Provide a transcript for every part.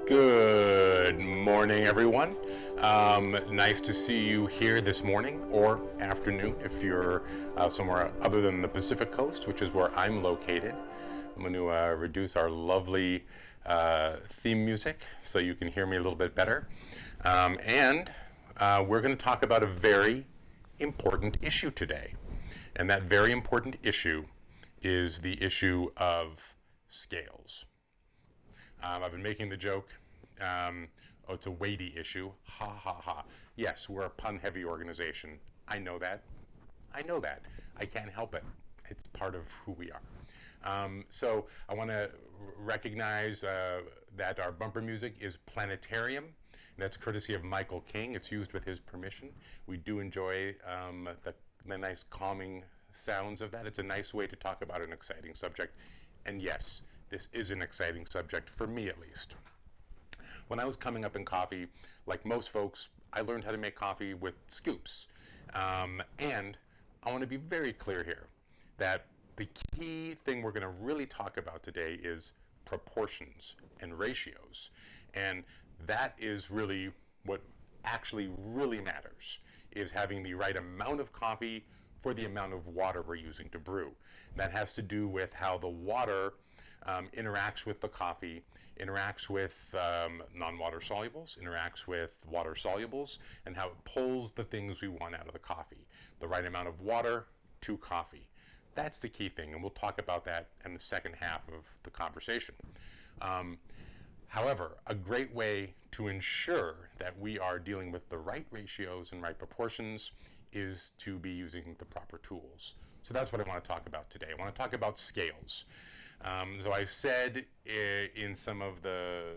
Good morning, everyone. Nice to see you here this morning or afternoon if you're somewhere other than the Pacific Coast, which is where I'm located. I'm going to reduce our lovely theme music so you can hear me a little bit better. And we're going to talk about a very important issue today. And that very important issue is the issue of scales. I've been making the joke, oh, it's a weighty issue. Ha ha ha. Yes, we're a pun-heavy organization. I know that. I know that. I can't help it. It's part of who we are. So I want to recognize that our bumper music is Planetarium. That's courtesy of Michael King. It's used with his permission. We do enjoy the nice calming sounds of that. It's a nice way to talk about an exciting subject. And yes, this is an exciting subject, for me at least. When I was coming up in coffee, like most folks, I learned how to make coffee with scoops. And I want to be very clear here that the key thing we're going to really talk about today is proportions and ratios. And that is really what actually really matters, is having the right amount of coffee for the amount of water we're using to brew. That has to do with how the water interacts with the coffee, interacts with non-water solubles, interacts with water solubles, and how it pulls the things we want out of the coffee. The right amount of water to coffee. That's the key thing, and we'll talk about that in the second half of the conversation. However, a great way to ensure that we are dealing with the right ratios and right proportions is to be using the proper tools. So that's what I want to talk about today. I want to talk about scales. So I said in some of the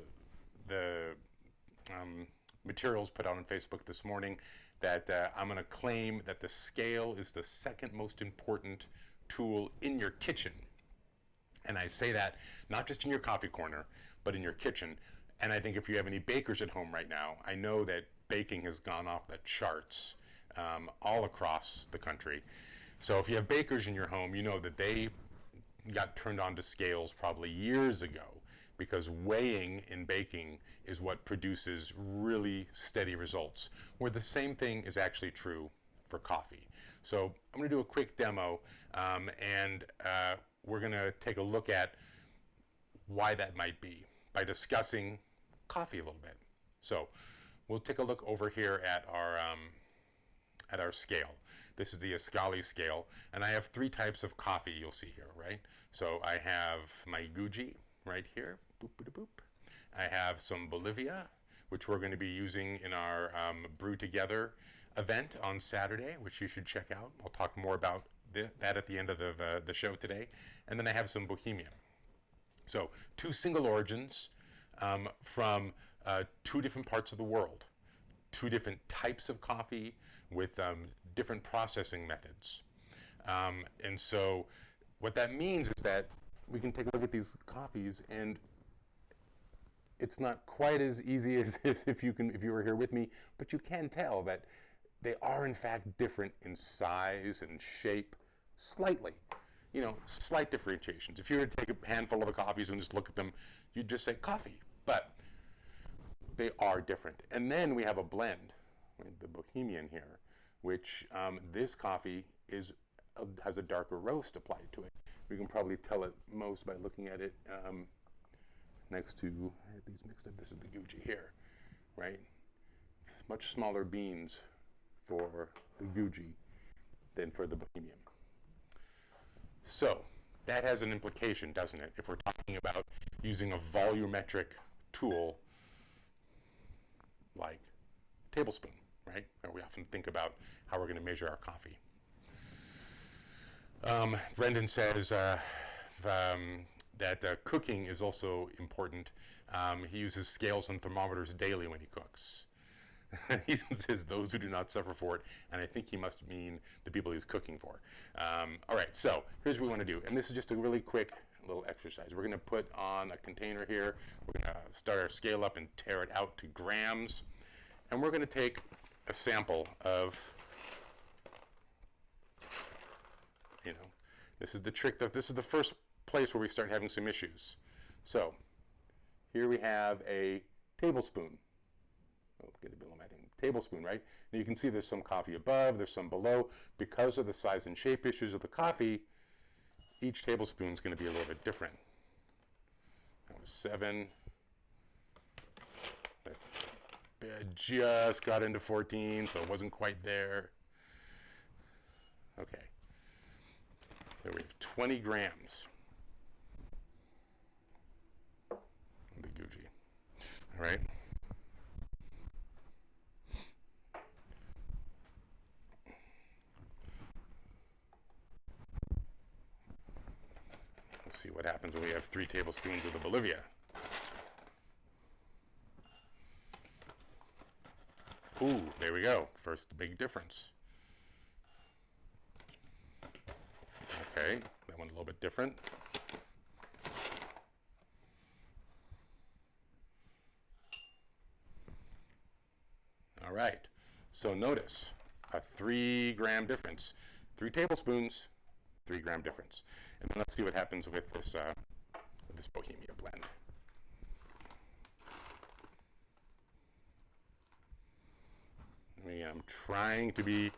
materials put out on Facebook this morning that I'm going to claim that the scale is the second most important tool in your kitchen. And I say that not just in your coffee corner, but in your kitchen. And I think if you have any bakers at home right now, I know that baking has gone off the charts all across the country. So if you have bakers in your home, you know that they got turned on to scales probably years ago, because weighing in baking is what produces really steady results, where the same thing is actually true for coffee. So I'm going to do a quick demo, and we're going to take a look at why that might be by discussing coffee a little bit. So we'll take a look over here at our scale. This is the Ascali scale, and I have three types of coffee you'll see here, right? So I have my Guji right here, boop, boop, boop. I have some Bolivia, which we're going to be using in our Brew Together event on Saturday, which you should check out. I'll talk more about that at the end of the show today. And then I have some Bohemian. So two single origins from two different parts of the world, two different types of coffee with different processing methods. And so what that means is that we can take a look at these coffees, and it's not quite as easy as if you were here with me, but you can tell that they are in fact different in size and shape slightly. You know, slight differentiations. If you were to take a handful of the coffees and just look at them, you'd just say coffee, but they are different. And then we have a blend, right, the Bohemian here, which this coffee has a darker roast applied to it. We can probably tell it most by looking at it next to, I have these mixed up, this is the Guji here, right? Much smaller beans for the Guji than for the Bohemian. So that has an implication, doesn't it? If we're talking about using a volumetric tool like tablespoon, right? Or we often think about how we're going to measure our coffee. Brendan says that cooking is also important. He uses scales and thermometers daily when he cooks. He says those who do not suffer for it, and I think he must mean the people he's cooking for. All right, so here's what we want to do, and this is just a really quick little exercise. We're going to put on a container here. We're going to start our scale up and tear it out to grams, and we're going to take a sample of, you know, this is the trick. This is the first place where we start having some issues. So here we have a tablespoon. Oh, get it below my thing. Tablespoon, right? And you can see there's some coffee above, there's some below. Because of the size and shape issues of the coffee, each tablespoon is going to be a little bit different. That was 7. I just got into 14, so it wasn't quite there. Okay. There we have 20 grams. The Gucci. All right. Let's see what happens when we have 3 tablespoons of the Bolivia. Ooh, there we go. First big difference. Okay, that one a little bit different. All right, so notice a 3-gram difference. 3 tablespoons, 3-gram difference. And then let's see what happens with this Bohemia blend. I mean, I'm trying to be,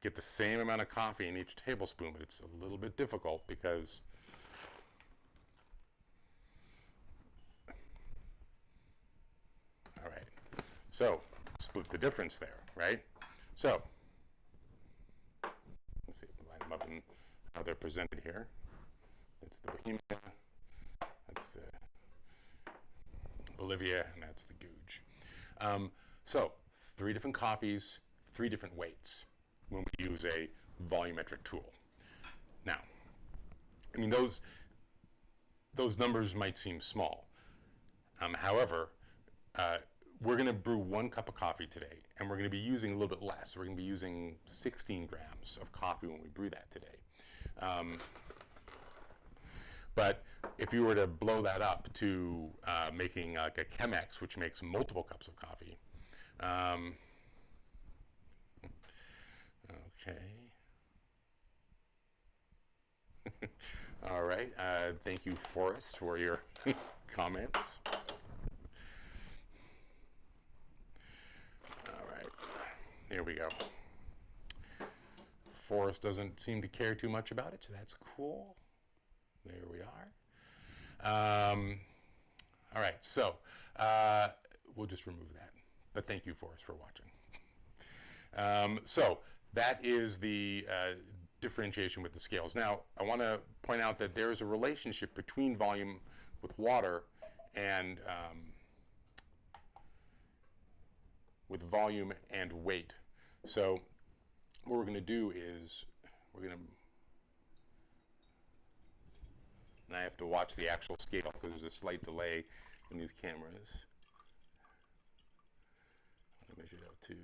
get the same amount of coffee in each tablespoon, but it's a little bit difficult because all right, so split the difference there, right? So let's see, line them up in how they're presented here. That's the Bohemia, that's the Bolivia, and that's the Guj. So 3 different coffees, 3 different weights when we use a volumetric tool. Now, I mean, those numbers might seem small. However, we're going to brew 1 cup of coffee today, and we're going to be using a little bit less. We're going to be using 16 grams of coffee when we brew that today. But if you were to blow that up to making like a Chemex, which makes multiple cups of coffee, okay. All right. Thank you, Forrest, for your comments. All right. Here we go. Forrest doesn't seem to care too much about it, so that's cool. There we are. All right. So we'll just remove that. But thank you, Forrest, for watching. So that is the differentiation with the scales. Now, I want to point out that there is a relationship between volume with water and with volume and weight. So what we're going to do is we're going to, and I have to watch the actual scale because there's a slight delay in these cameras. I'm going to measure it out to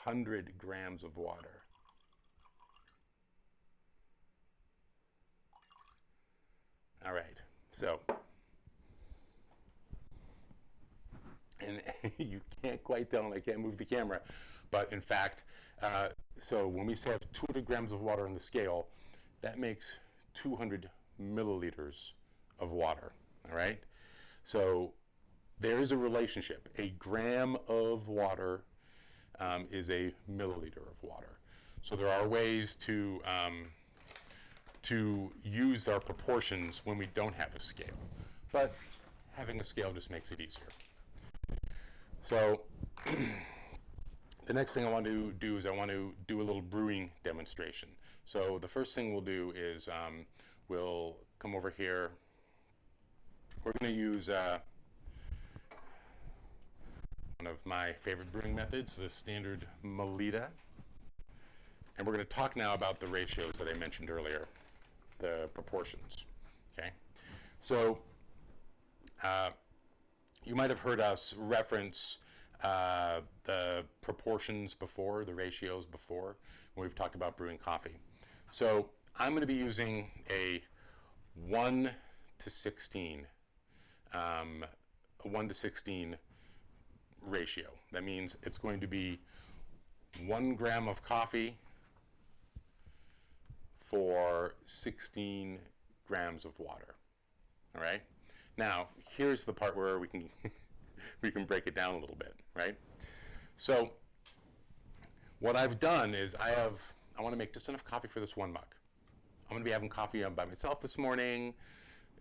200 grams of water. All right, so, and you can't quite tell, and I can't move the camera, but in fact, so when we say 200 grams of water on the scale, that makes 200 milliliters of water, all right? So there is a relationship. A gram of water is a milliliter of water. So there are ways to use our proportions when we don't have a scale. But having a scale just makes it easier. So the next thing I want to do is I want to do a little brewing demonstration. So the first thing we'll do is we'll come over here. We're going to use one of my favorite brewing methods, the standard Melita. And we're going to talk now about the ratios that I mentioned earlier, the proportions, okay? So you might have heard us reference the proportions before, the ratios before, when we've talked about brewing coffee. So I'm going to be using a 1 to 16, a 1 to 16 ratio. That means it's going to be 1 gram of coffee for 16 grams of water. All right? Now, here's the part where we can we can break it down a little bit, right? So what I've done is I want to make just enough coffee for this one mug. I'm going to be having coffee by myself this morning.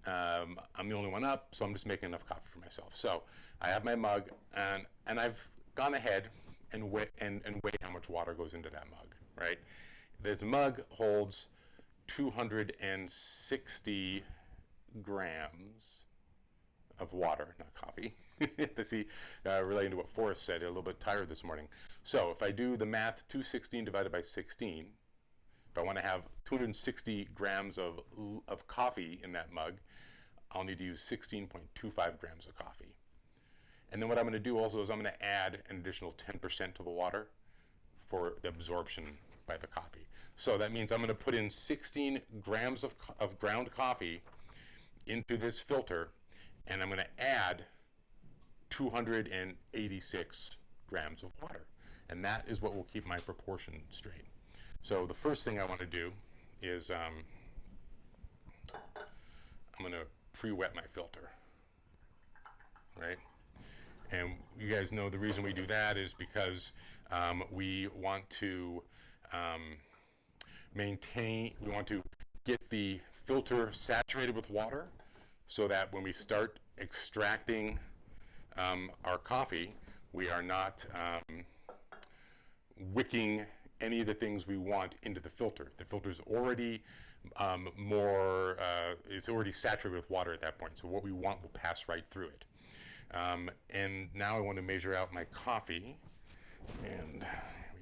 I'm the only one up, so I'm just making enough coffee for myself. So I have my mug, and I've gone ahead and weighed how much water goes into that mug, right? This mug holds 260 grams of water, not coffee. See, relating to what Forrest said, a little bit tired this morning. So if I do the math, 216 divided by 16, if I want to have 260 grams of coffee in that mug, I'll need to use 16.25 grams of coffee. And then what I'm going to do also is I'm going to add an additional 10% to the water for the absorption by the coffee. So that means I'm going to put in 16 grams of ground coffee into this filter, and I'm going to add 286 grams of water. And that is what will keep my proportion straight. So the first thing I want to do is I'm going to pre-wet my filter, right? And you guys know the reason we do that is because we want to we want to get the filter saturated with water so that when we start extracting our coffee, we are not wicking any of the things we want into the filter. The filter's already it's already saturated with water at that point, so what we want will pass right through it. And now I want to measure out my coffee, and here we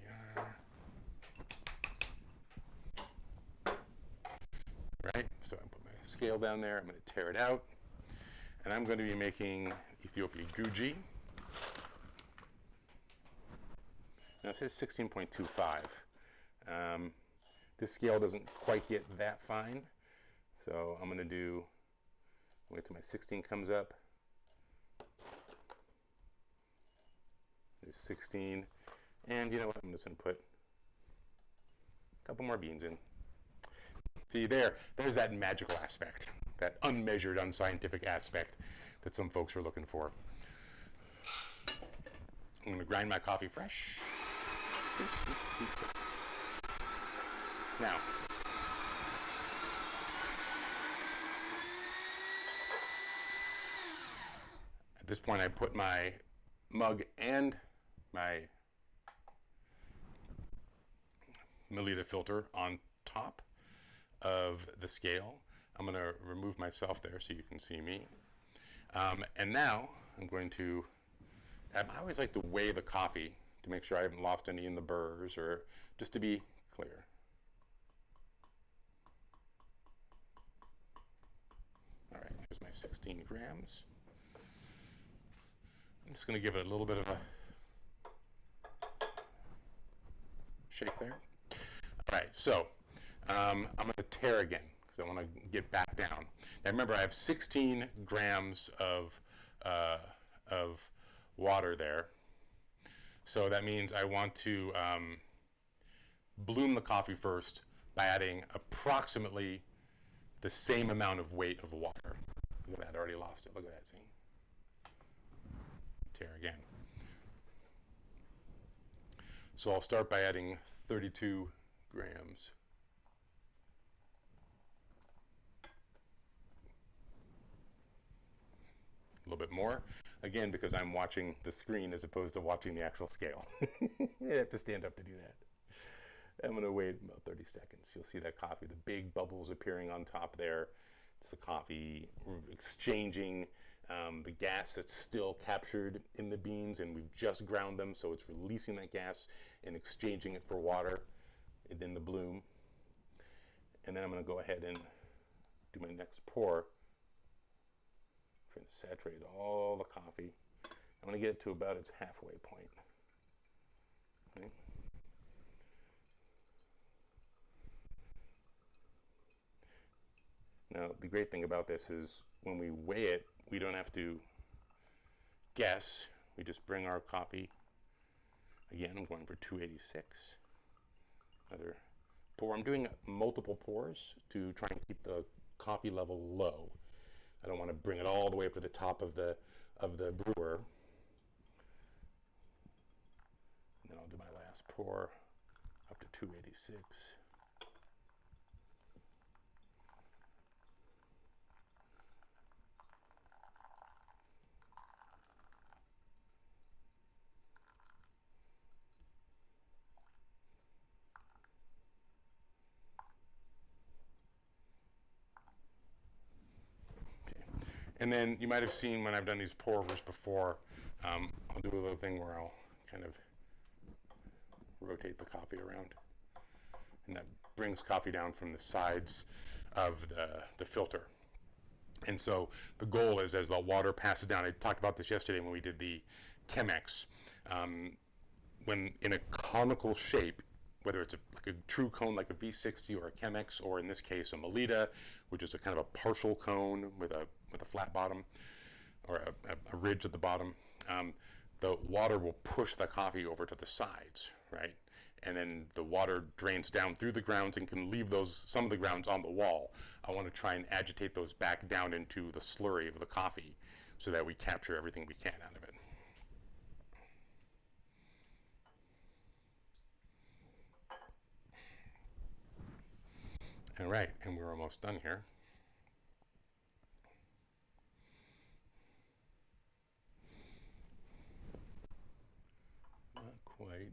are. Right, so I put my scale down there, I'm going to tear it out, and I'm going to be making Ethiopia Guji. Now it says 16.25. This scale doesn't quite get that fine, so I'm going to wait till my 16 comes up. There's 16, and you know what, I'm just going to put a couple more beans in. See, there's that magical aspect, that unmeasured, unscientific aspect that some folks are looking for. I'm going to grind my coffee fresh. Now, at this point I put my mug and my milliliter filter on top of the scale. I'm going to remove myself there so you can see me. And now I'm going to, I always like to weigh the coffee to make sure I haven't lost any in the burrs, or just to be clear. All right, here's my 16 grams. I'm just going to give it a little bit of a shake there. All right, so I'm going to tare again because I want to get back down. Now remember, I have 16 grams of water there. So that means I want to bloom the coffee first by adding approximately the same amount of weight of water. Look at that, I already lost it. Look at that, see? Tear again. So I'll start by adding 32 grams. A little bit more. Again, because I'm watching the screen as opposed to watching the actual scale. I have to stand up to do that. I'm going to wait about 30 seconds. You'll see that coffee, the big bubbles appearing on top there. It's the coffee exchanging the gas that's still captured in the beans, and we've just ground them, so it's releasing that gas and exchanging it for water in the bloom. And then I'm going to go ahead and do my next pour. I'm going to saturate all the coffee. I'm going to get it to about its halfway point. Okay. Now, the great thing about this is when we weigh it, we don't have to guess. We just bring our coffee. Again, I'm going for 286. Another pour. I'm doing multiple pours to try and keep the coffee level low. I don't want to bring it all the way up to the top of the brewer. And then I'll do my last pour up to 286. And then you might have seen when I've done these pour overs before, I'll do a little thing where I'll kind of rotate the coffee around. And that brings coffee down from the sides of the filter. And so the goal is, as the water passes down, I talked about this yesterday when we did the Chemex, when in a conical shape, whether it's like a true cone like a V60 or a Chemex, or in this case a Melita, which is a kind of a partial cone with a flat bottom or a ridge at the bottom, the water will push the coffee over to the sides, right? And then the water drains down through the grounds and can leave some of the grounds on the wall. I want to try and agitate those back down into the slurry of the coffee so that we capture everything we can out of it. All right, and we're almost done here. Not quite.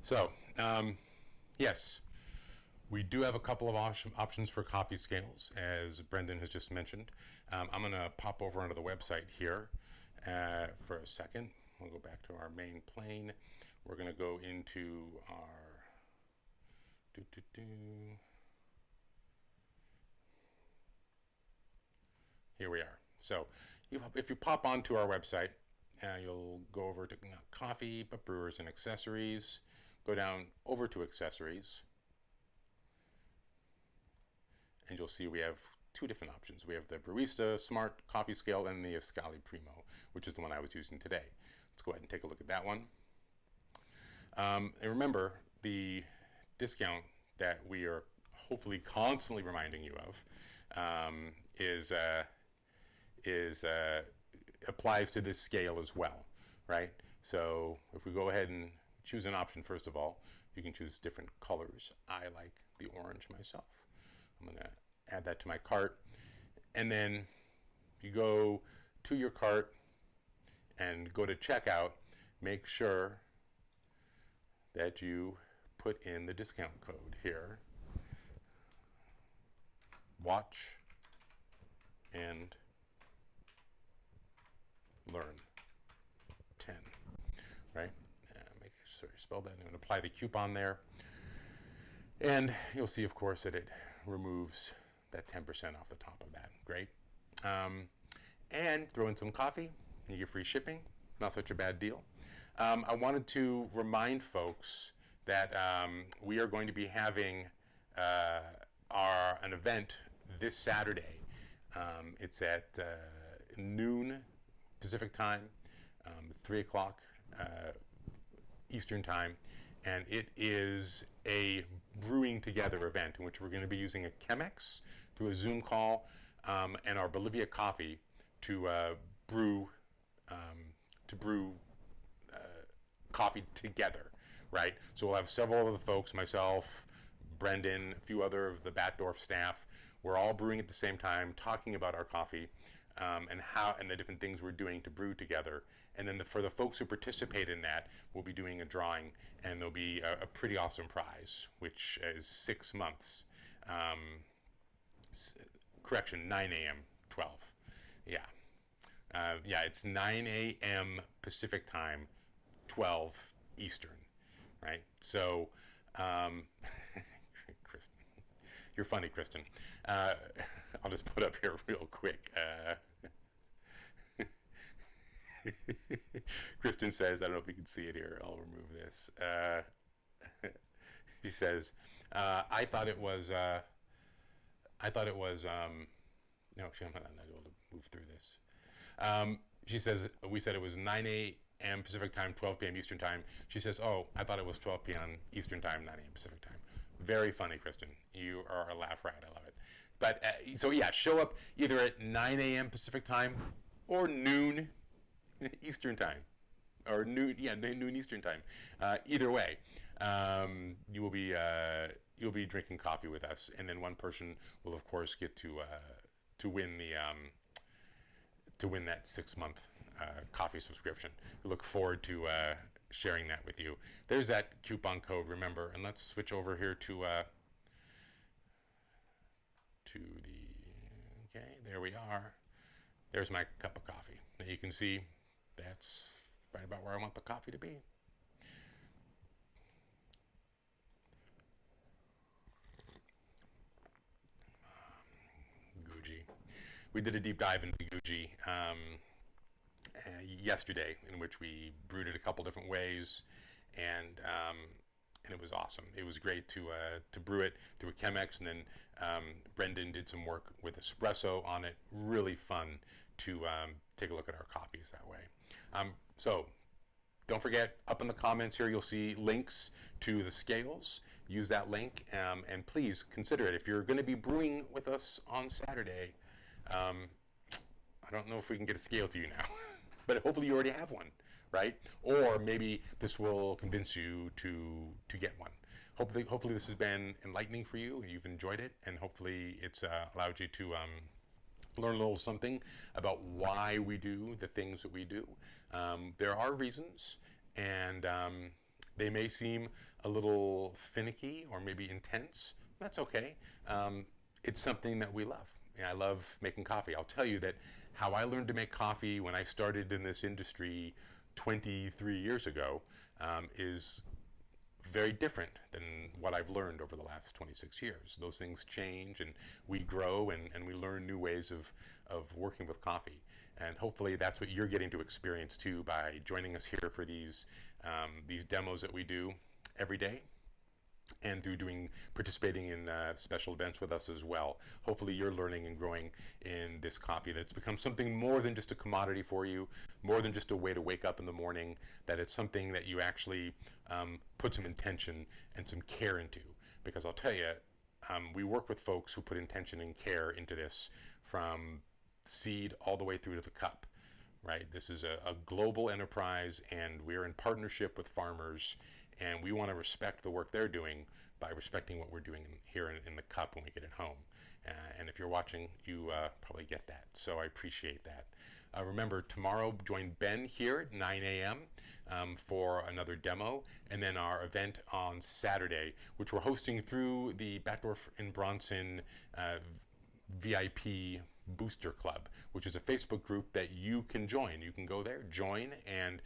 So, yes, we do have a couple of options for coffee scales, as Brendan has just mentioned. I'm going to pop over onto the website here for a second. We'll go back to our main plane. We're going to go into our here we are. So if you pop onto our website, you'll go over to coffee, but brewers and accessories. Go down over to accessories, and you'll see we have two different options. We have the Brewista Smart Coffee Scale and the Ascali Primo, which is the one I was using today. Let's go ahead and take a look at that one. And remember, the discount that we are hopefully constantly reminding you of applies to this scale as well, right? So if we go ahead and choose an option, first of all, you can choose different colors. I like the orange myself. I'm going to add that to my cart. And then you go to your cart and go to checkout. Make sure that you put in the discount code here. Watch and learn 10, right? Make sure you spell that and apply the coupon there. And you'll see, of course, that it removes that 10% off the top of that. Great. And throw in some coffee, and you get free shipping. Not such a bad deal. I wanted to remind folks that we are going to be having an event this Saturday. It's at noon Pacific time, 3 o'clock Eastern time, and it is a brewing together event in which we're going to be using a Chemex through a Zoom call and our Bolivia coffee to brew coffee together, right? So we'll have several of the folks, myself, Brendan, a few other of the Batdorf staff. We're all brewing at the same time, talking about our coffee and the different things we're doing to brew together. And then for the folks who participate in that, we'll be doing a drawing, and there'll be a pretty awesome prize, which is 6 months. Correction, 9 a.m., 12. Yeah. Yeah, it's 9 a.m. Pacific time, 12 Eastern, right? So, Kristen, you're funny, Kristen. I'll just put up here real quick. Kristen says, I don't know if you can see it here. I'll remove this. She says, I thought it was, no, I'm not able to move through this. She says, we said it was 9 a.m. a.m. Pacific time, 12 p.m. Eastern time. She says, oh, I thought it was 12 p.m. Eastern time, 9 a.m. Pacific time. Very funny, Kristen. You are a laugh rat. I love it. But so yeah, show up either at 9 a.m. Pacific time or noon Eastern time, or noon Eastern time. Either way, you'll be drinking coffee with us, and then one person will of course get to win that 6-month coffee subscription. We look forward to sharing that with you. There's that coupon code, remember, and let's switch over here to the, okay, there we are. There's my cup of coffee. Now you can see that's right about where I want the coffee to be. Guji. We did a deep dive into Guji yesterday, in which we brewed it a couple different ways, and it was awesome. It was great to brew it through a Chemex, and then Brendan did some work with espresso on it. Really fun to take a look at our coffees that way. So don't forget, up in the comments here, you'll see links to the scales. Use that link, and please consider it. If you're going to be brewing with us on Saturday, I don't know if we can get a scale to you now, but hopefully you already have one, right? Or maybe this will convince you to get one. Hopefully this has been enlightening for you, and you've enjoyed it, and hopefully it's allowed you to learn a little something about why we do the things that we do. There are reasons, and they may seem a little finicky or maybe intense. That's okay. It's something that we love. And I love making coffee. I'll tell you that how I learned to make coffee when I started in this industry 23 years ago is very different than what I've learned over the last 26 years. Those things change, and we grow, and we learn new ways of working with coffee. And hopefully that's what you're getting to experience too by joining us here for these demos that we do every day, and through participating in special events with us as well. Hopefully you're learning and growing in this coffee, that's become something more than just a commodity for you, more than just a way to wake up in the morning, that it's something that you actually put some intention and some care into. Because I'll tell you, we work with folks who put intention and care into this from seed all the way through to the cup, right? This is a global enterprise, and we're in partnership with farmers, and we want to respect the work they're doing by respecting what we're doing here in the cup when we get it home. And if you're watching, you probably get that. So I appreciate that. Remember, tomorrow join Ben here at 9 a.m. For another demo, and then our event on Saturday, which we're hosting through the Batdorf and Bronson VIP Booster Club, which is a Facebook group that you can join. You can go there, join, and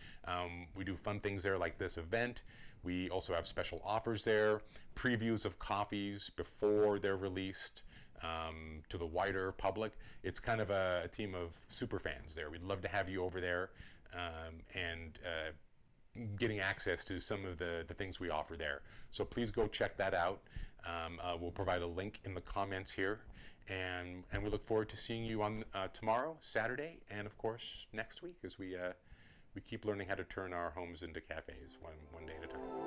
we do fun things there like this event. We also have special offers there, previews of coffees before they're released to the wider public. It's kind of a team of super fans there. We'd love to have you over there and getting access to some of the things we offer there. So please go check that out. We'll provide a link in the comments here. And we look forward to seeing you on tomorrow, Saturday, and of course next week, as we keep learning how to turn our homes into cafes one day at a time.